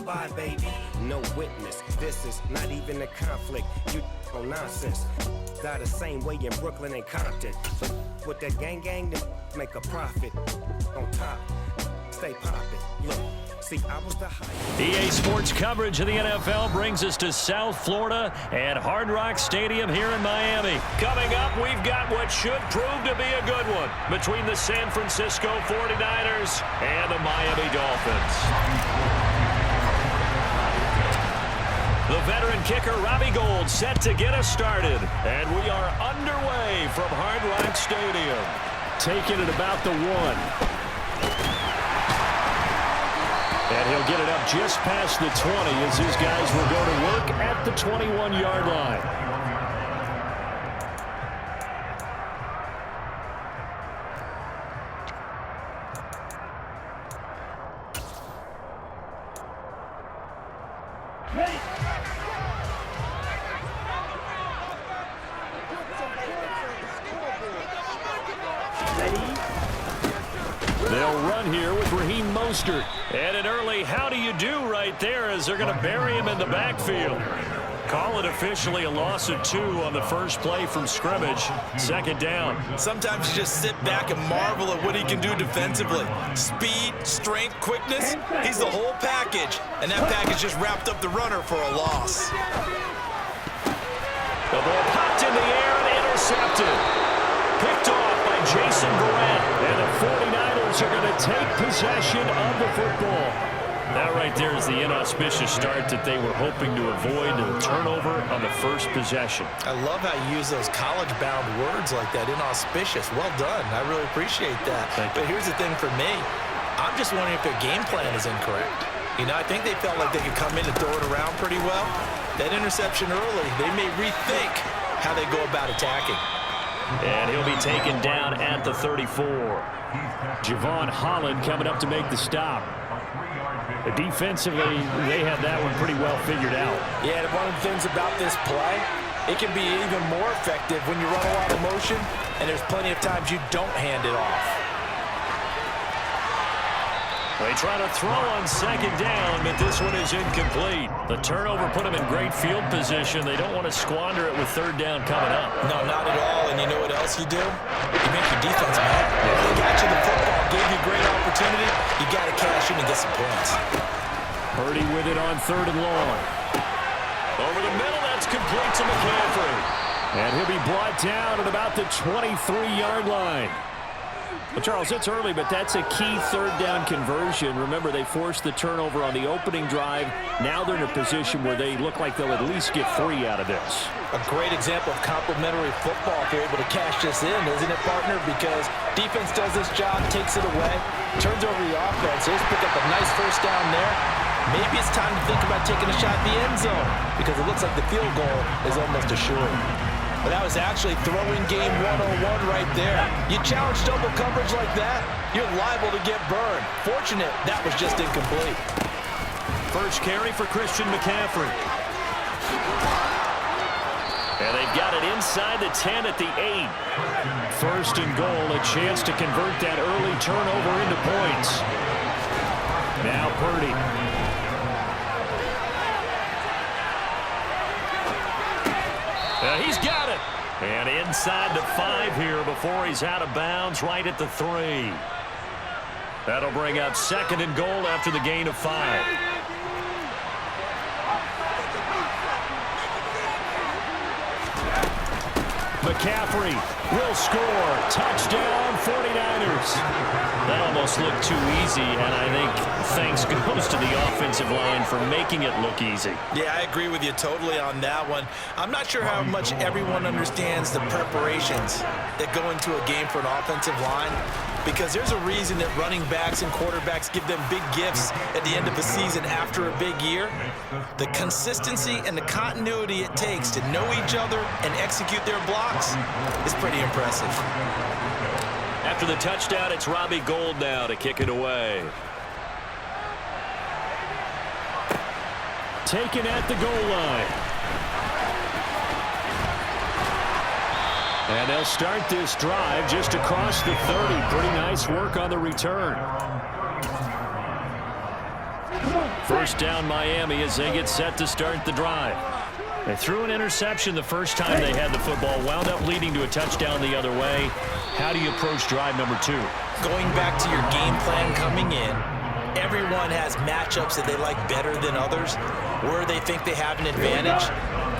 spy, baby. No witness. This is not even a conflict. You on nonsense. Got the same way in Brooklyn and Compton. But with that gang, then make a profit. On top, stay poppin'. Look. See, I was the hype. EA Sports coverage of the NFL brings us to South Florida at Hard Rock Stadium here in Miami. Coming up, we've got what should prove to be a good one between the San Francisco 49ers and the Miami Dolphins. The veteran kicker, Robbie Gould, set to get us started. And we are underway from Hard Rock Stadium. Taking it about the 1. And he'll get it up just past the 20 as his guys will go to work at the 21-yard line. They'll run here with Raheem Mostert. And an early how do you do right there as they're going to bury him in the backfield. Call it officially a loss of 2 on the first play from scrimmage. Second down. Sometimes you just sit back and marvel at what he can do defensively. Speed, strength, quickness. He's the whole package. And that package just wrapped up the runner for a loss. The ball popped in the air and intercepted. Picked off by Jason Verrett. And the 49ers are going to take possession of the football. That right there is the inauspicious start that they were hoping to avoid, a turnover on the first possession. I love how you use those college-bound words like that, inauspicious. Well done. I really appreciate that. But here's the thing for me. I'm just wondering if their game plan is incorrect. You know, I think they felt like they could come in and throw it around pretty well. That interception early, they may rethink how they go about attacking. And he'll be taken down at the 34. Javon Holland coming up to make the stop. Defensively, they have that one pretty well figured out. Yeah, and one of the things about this play, it can be even more effective when you run a lot of motion, and there's plenty of times you don't hand it off. They try to throw on second down, but this one is incomplete. The turnover put them in great field position. They don't want to squander it with third down coming up. No, not at all. And you know what else you do? You make your defense mad. They got you the football, gave you a great opportunity. You got to cash in and get some points. Purdy with it on third and long. Over the middle, that's complete to McCaffrey. And he'll be brought down at about the 23-yard line. Well, Charles, it's early, but that's a key third down conversion. Remember, they forced the turnover on the opening drive. Now they're in a position where they look like they'll at least get 3 out of this. A great example of complementary football if they're able to cash this in, isn't it, partner? Because defense does this job, takes it away, turns over the offense. They just pick up a nice first down there. Maybe it's time to think about taking a shot in the end zone because it looks like the field goal is almost assured. But that was actually throwing game 101 right there. You challenge double coverage like that, you're liable to get burned. Fortunate that was just incomplete. First carry for Christian McCaffrey. And they've got it inside the 10 at the 8. First and goal, a chance to convert that early turnover into points. Now Purdy. He's got it. And inside the 5 here before he's out of bounds right at the 3. That'll bring up second and goal after the gain of 5. McCaffrey will score. Touchdown, 49ers. That almost looked too easy, and I think thanks goes to the offensive line for making it look easy. Yeah, I agree with you totally on that one. I'm not sure how much everyone understands the preparations that go into a game for an offensive line, because there's a reason that running backs and quarterbacks give them big gifts at the end of the season after a big year. The consistency and the continuity it takes to know each other and execute their blocks is pretty impressive. After the touchdown, it's Robbie Gould now to kick it away. Taken at the goal line. And they'll start this drive just across the 30. Pretty nice work on the return. First down Miami as they get set to start the drive. They threw an interception the first time they had the football, wound up leading to a touchdown the other way. How do you approach drive number 2? Going back to your game plan coming in, everyone has matchups that they like better than others, where they think they have an advantage.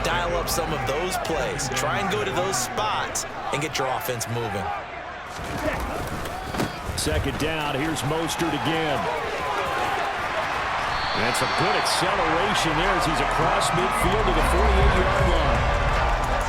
Dial up some of those plays. Try and go to those spots and get your offense moving. Second down, here's Mostert again. That's a good acceleration there as he's across midfield to the 48-yard line.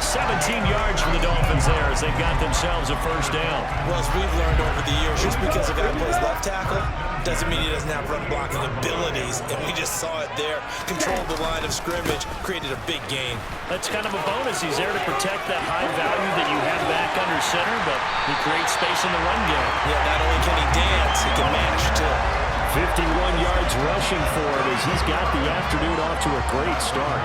17 yards for the Dolphins there as they got themselves a first down. Well, as we've learned over the years, just because a guy plays left tackle doesn't mean he doesn't have run blocking abilities, and we just saw it there. Controlled the line of scrimmage, created a big gain. That's kind of a bonus. He's there to protect that high value that you have back under center, but he creates space in the run game. Yeah, not only can he dance, he can manage too. 51 yards rushing for it as he's got the afternoon off to a great start.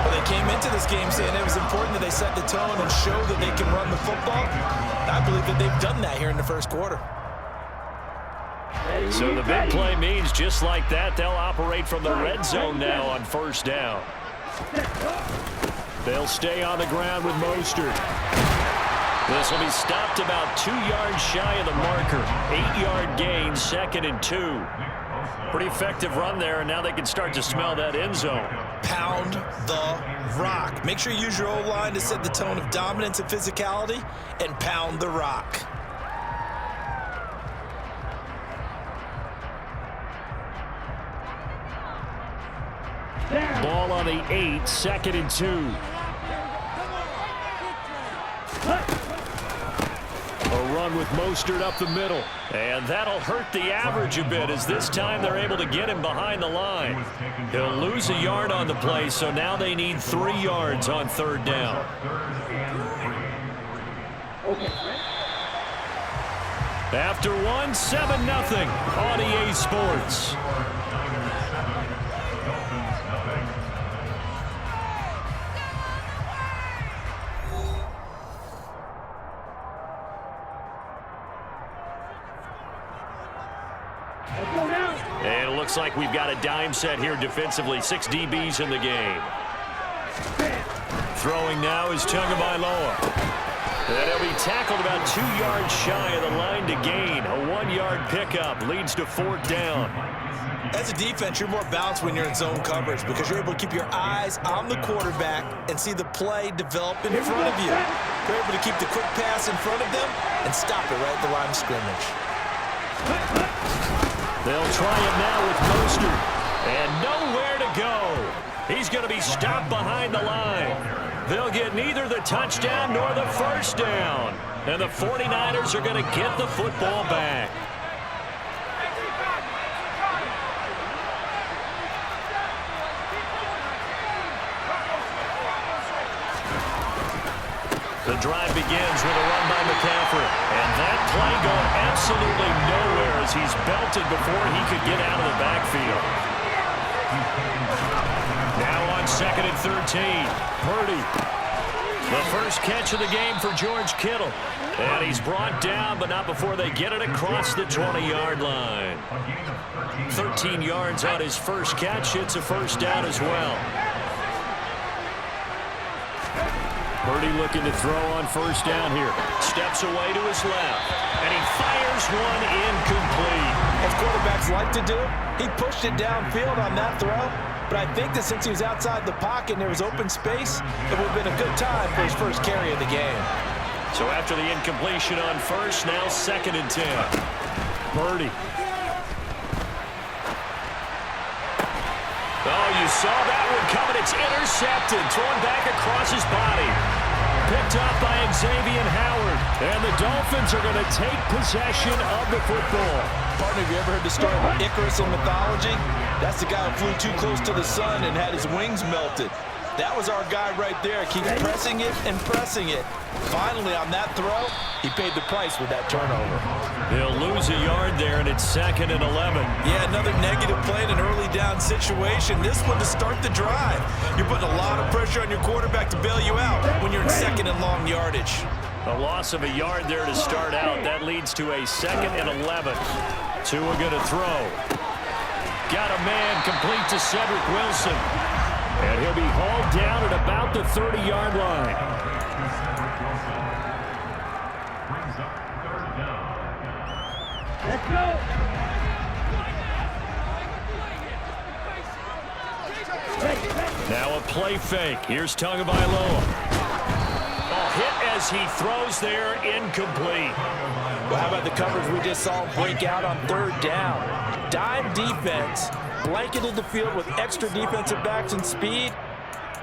Well, they came into this game saying it was important that they set the tone and show that they can run the football. I believe that they've done that here in the first quarter. So the big play means just like that, they'll operate from the red zone now on first down. They'll stay on the ground with Mostert. This will be stopped about 2 yards shy of the marker. 8-yard gain, 2nd and 2. Pretty effective run there, and now they can start to smell that end zone. Pound the rock. Make sure you use your O-line to set the tone of dominance and physicality, and pound the rock. Ball on the 8, 2nd and 2. A run with Mostert up the middle. And that'll hurt the average a bit as this time they're able to get him behind the line. He'll lose a yard on the play, so now they need 3 yards on third down. After one, 7-0 on EA Sports. And it looks like we've got a dime set here defensively. 6 DBs in the game. Throwing now is Tagovailoa. And he'll be tackled about 2 yards shy of the line to gain. A 1-yard pickup leads to fourth down. As a defense, you're more balanced when you're in zone coverage because you're able to keep your eyes on the quarterback and see the play develop in front of you. You're able to keep the quick pass in front of them and stop it right at the line of scrimmage. They'll try it now with Mostert. And nowhere to go. He's going to be stopped behind the line. They'll get neither the touchdown nor the first down. And the 49ers are going to get the football back. The drive begins with a run by McCaffrey. And that play going absolutely nowhere as he's belted before he could get out of the backfield. Now on 2nd and 13. Purdy. The first catch of the game for George Kittle. And he's brought down, but not before they get it across the 20-yard line. 13 yards on his first catch. It's a first down as well. Purdy looking to throw on first down here. Steps away to his left. And he fires one incomplete. As quarterbacks like to do, he pushed it downfield on that throw. But I think that since he was outside the pocket and there was open space, it would have been a good time for his first carry of the game. So after the incompletion on first, now 2nd and 10. Purdy. Oh, you saw that one coming. It's intercepted. Thrown back across his body. Picked up by Xavier Howard. And the Dolphins are going to take possession of the football. Partner, have you ever heard the story of Icarus in mythology? That's the guy who flew too close to the sun and had his wings melted. That was our guy right there. Keeps pressing it and pressing it. Finally, on that throw, he paid the price with that turnover. They'll lose a yard there, and it's 2nd and 11. Yeah, another negative play in an early down situation. This one to start the drive. You're putting a lot of pressure on your quarterback to bail you out when you're in 2nd and long yardage. A loss of a yard there to start out. That leads to a 2nd and 11. Tua going to throw. Got a man complete to Cedric Wilson. And he'll be hauled down at about the 30-yard line. Let's go. Now a play fake. Here's Tagovailoa. Oh, hit as he throws there, incomplete. Well, how about the coverage we just saw break out on third down? Dime defense, blanketed the field with extra defensive backs and speed,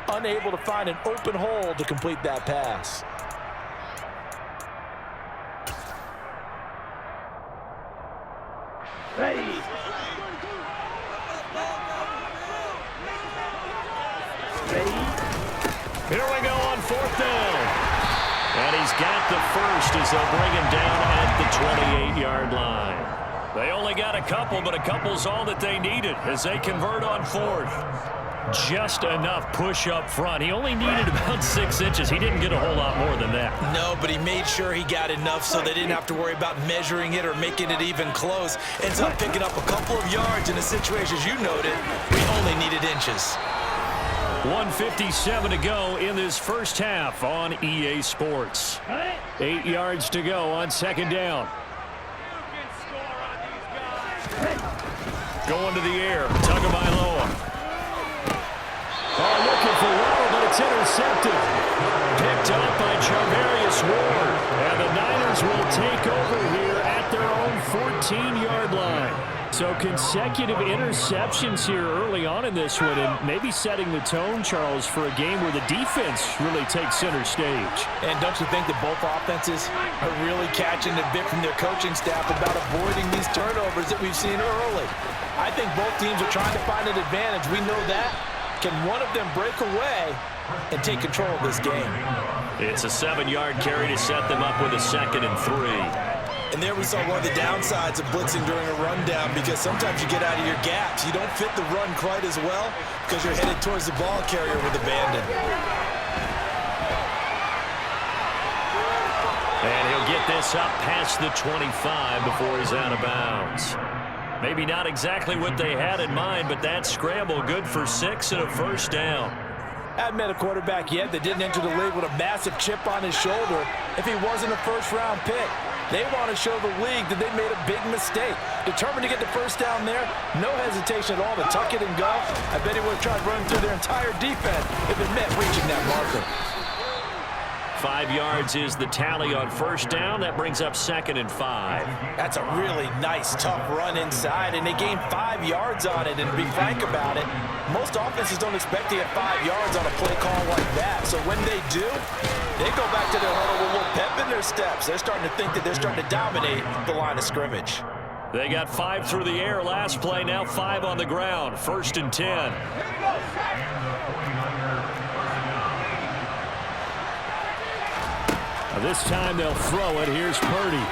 unable to find an open hole to complete that pass. Ready. Here we go on fourth down. And he's got the first as they'll bring him down at the 28-yard line. They only got a couple, but a couple's all that they needed as they convert on fourth. Just enough push up front. He only needed about 6 inches. He didn't get a whole lot more than that. No, but he made sure he got enough so they didn't have to worry about measuring it or making it even close. Ends up picking up a couple of yards in a situation, as you noted, we only needed inches. 1:57 to go in this first half on EA Sports. 8 yards to go on second down. Going to the air, Tagovailoa. Oh, looking for Waddle, but it's intercepted. Picked up by Charvarius Ward. And the Niners will take over here at their own 14-yard line. So consecutive interceptions here early on in this one, and maybe setting the tone, Charles, for a game where the defense really takes center stage. And don't you think that both offenses are really catching a bit from their coaching staff about avoiding these turnovers that we've seen early? I think both teams are trying to find an advantage. We know that. Can one of them break away and take control of this game? It's a 7-yard carry to set them up with a 2nd and 3. And there we saw one of the downsides of blitzing during a rundown, because sometimes you get out of your gaps. You don't fit the run quite as well because you're headed towards the ball carrier with abandon. And he'll get this up past the 25 before he's out of bounds. Maybe not exactly what they had in mind, but that scramble good for 6 and a first down. Haven't met a quarterback yet that didn't enter the league with a massive chip on his shoulder if he wasn't a first-round pick. They want to show the league that they made a big mistake. Determined to get the first down there, no hesitation at all to tuck it and go. I bet he would have tried running through their entire defense if it meant reaching that marker. 5 yards is the tally on first down. That brings up 2nd and 5. That's a really nice, tough run inside, and they gained 5 yards on it. And to be frank about it, most offenses don't expect to get 5 yards on a play call like that. So when they do, they go back to their huddle with a little pep in their steps. They're starting to think that they're starting to dominate the line of scrimmage. They got 5 through the air last play, now 5 on the ground. 1st and 10. This time they'll throw it. Here's Purdy.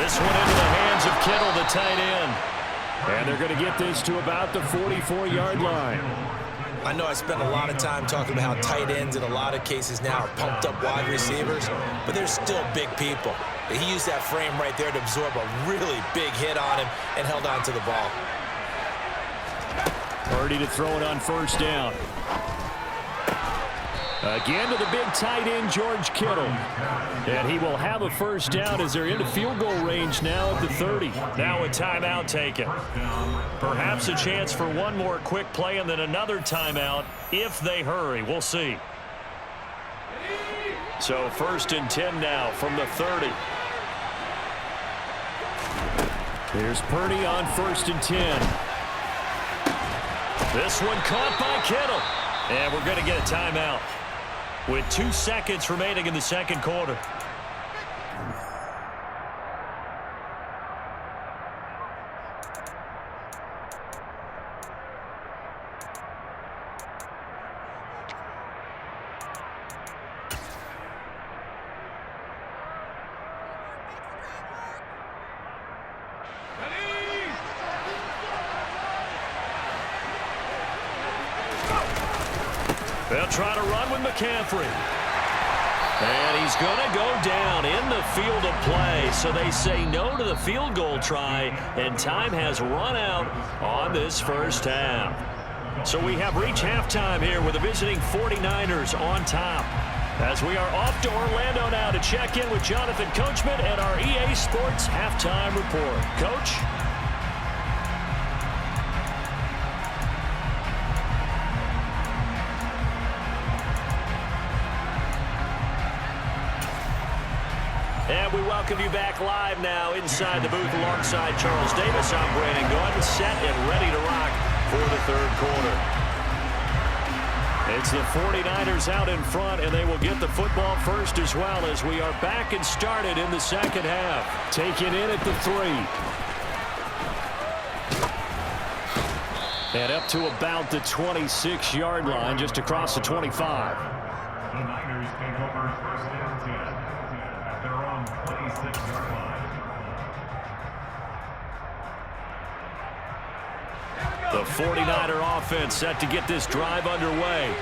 This one into the hands of Kittle, the tight end. And they're going to get this to about the 44-yard line. I know I spend a lot of time talking about how tight ends in a lot of cases now are pumped up wide receivers, but they're still big people. He used that frame right there to absorb a really big hit on him and held on to the ball. Purdy to throw it on first down. Again to the big tight end, George Kittle. And he will have a first down as they're into field goal range now at the 30. Now a timeout taken. Perhaps a chance for one more quick play and then another timeout if they hurry. We'll see. So 1st and 10 now from the 30. Here's Purdy on 1st and 10. This one caught by Kittle. And we're going to get a timeout with 2 seconds remaining in the second quarter. They'll try to run with McCaffrey. And he's going to go down in the field of play. So they say no to the field goal try, and time has run out on this first half. So we have reached halftime here with the visiting 49ers on top. As we are off to Orlando now to check in with Jonathan Coachman and our EA Sports Halftime Report. Coach? And we welcome you back live now inside the booth alongside Charles Davis. I'm Brandon Gordon, set and ready to rock for the third quarter. It's the 49ers out in front, and they will get the football first as well as we are back and started in the second half. Taken in at the 3. And up to about the 26-yard line, just across the 25. The Niners take over first and 10 at their own 26-yard line. The 49er offense set to get this drive underway.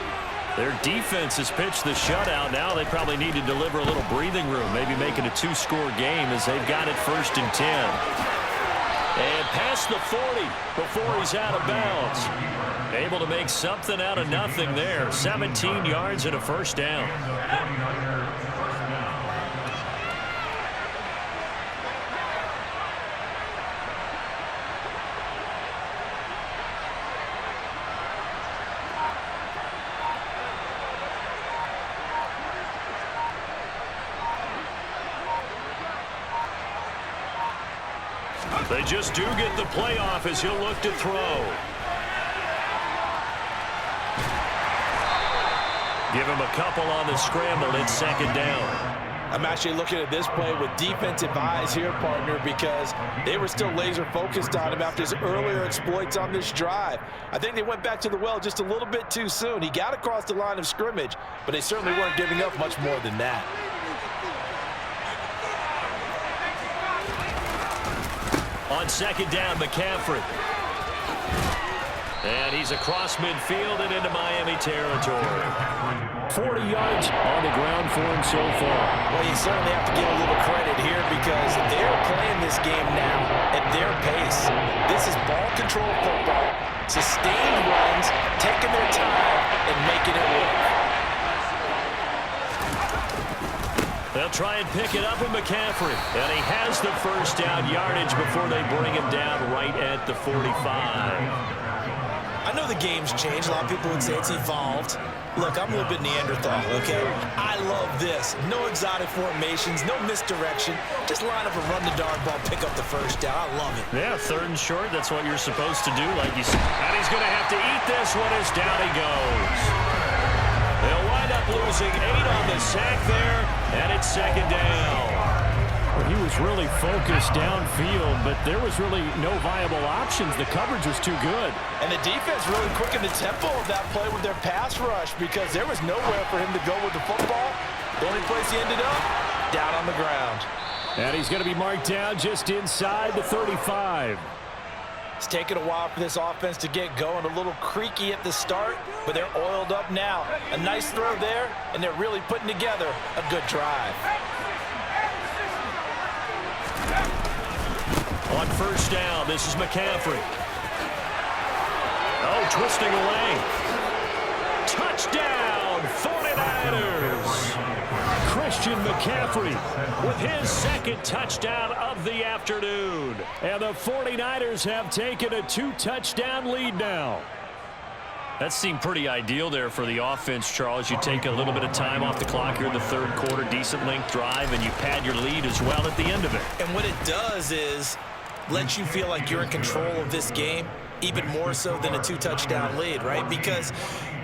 Their defense has pitched the shutout. Now they probably need to deliver a little breathing room, maybe make it a 2-score game as they've got it first and 10. And past the 40 before he's out of bounds. Able to make something out of nothing there. 17 yards and a first down. They just do get the playoff as he'll look to throw. Give him a couple on the scramble. It's second down. I'm actually looking at this play with defensive eyes here, partner, because they were still laser focused on him after his earlier exploits on this drive. I think they went back to the well just a little bit too soon. He got across the line of scrimmage, but they certainly weren't giving up much more than that. On second down, McCaffrey. And he's across midfield and into Miami territory. 40 yards on the ground for him so far. Well, you certainly have to give a little credit here because they're playing this game now at their pace. This is ball control football, sustained runs, taking their time and making it work. They'll try and pick it up with McCaffrey. And he has the first down yardage before they bring him down right at the 45. I know the game's changed. A lot of people would say it's evolved. Look, I'm a little bit Neanderthal, okay? I love this. No exotic formations, no misdirection. Just line up and run the dart ball, pick up the first down. I love it. Yeah, third and short. That's what you're supposed to do, like you said. And he's going to have to eat this one as down he goes. They'll wind up losing 8 on the sack there, and it's second down. Well, he was really focused downfield, but there was really no viable options. The coverage was too good. And the defense really quickened the tempo of that play with their pass rush because there was nowhere for him to go with the football. The only place he ended up, down on the ground. And he's going to be marked down just inside the 35. It's taken a while for this offense to get going. A little creaky at the start, but they're oiled up now. A nice throw there, and they're really putting together a good drive. On first down, this is McCaffrey. Oh, twisting away. Touchdown, 49ers. Christian McCaffrey with his second touchdown of the afternoon. And the 49ers have taken a 2-touchdown lead now. That seemed pretty ideal there for the offense, Charles. You take a little bit of time off the clock here in the third quarter, decent length drive, and you pad your lead as well at the end of it. And what it does is let you feel like you're in control of this game, even more so than a 2-touchdown lead, right? Because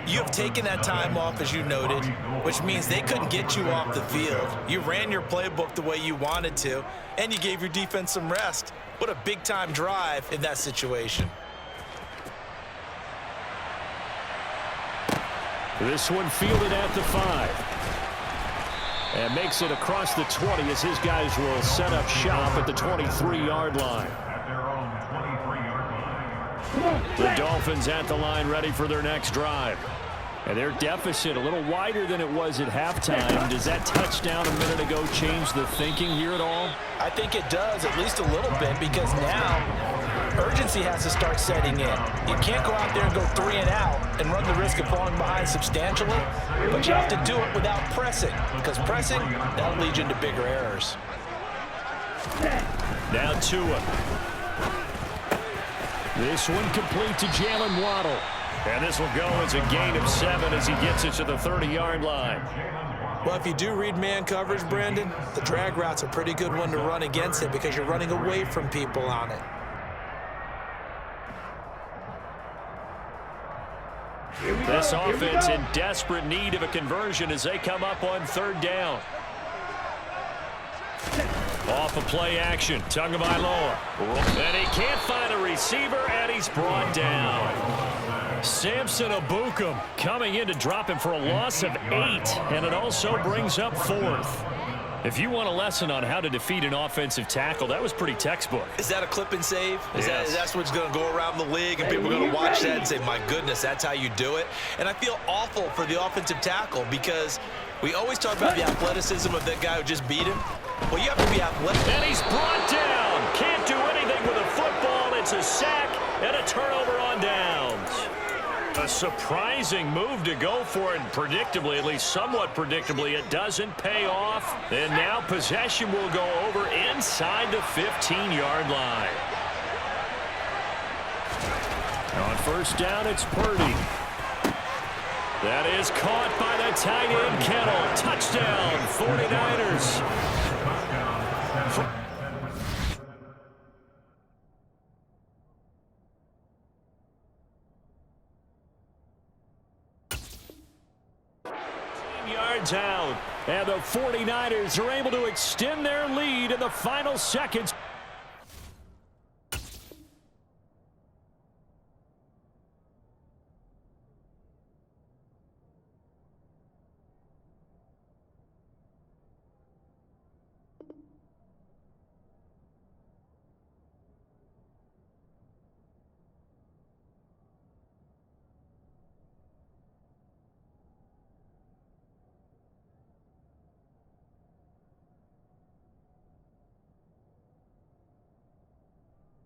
you have taken that time off, as you noted, which means they couldn't get you off the field. You ran your playbook the way you wanted to, and you gave your defense some rest. What a big-time drive in that situation. This one fielded at the 5. And makes it across the 20 as his guys will set up shop at the 23-yard line. At their own 23-yard line. The Dolphins at the line ready for their next drive. And their deficit a little wider than it was at halftime. Does that touchdown a minute ago change the thinking here at all? I think it does, at least a little bit, because now urgency has to start setting in. You can't go out there and go 3 and out and run the risk of falling behind substantially, but you have to do it without pressing, because pressing, that'll lead you into bigger errors. Now Tua. This one complete to Jalen Waddle. And this will go as a gain of 7 as he gets it to the 30-yard line. Well, if you do read man coverage, Brandon, the drag route's a pretty good one to run against it because you're running away from people on it. This offense in desperate need of a conversion as they come up on 3rd down. Off of play action, Tagovailoa. And he can't find a receiver, and he's brought down. Samson Ebukam coming in to drop him for a loss of 8, and it also brings up 4th. If you want a lesson on how to defeat an offensive tackle, that was pretty textbook. Is that a clip and save? Yes. That's what's going to go around the league, and people are going to watch that and say, my goodness, that's how you do it. And I feel awful for the offensive tackle because we always talk about the athleticism of that guy who just beat him. Well, you have to be athletic. And he's brought down. Can't do anything with a football. It's a sack and a turnover on downs. A surprising move to go for it, and predictably, at least somewhat predictably, it doesn't pay off. And now possession will go over inside the 15-yard line. On 1st down, it's Purdy. That is caught by the tight end, Kittle. Touchdown, 49ers. Yards out, and the 49ers are able to extend their lead in the final seconds.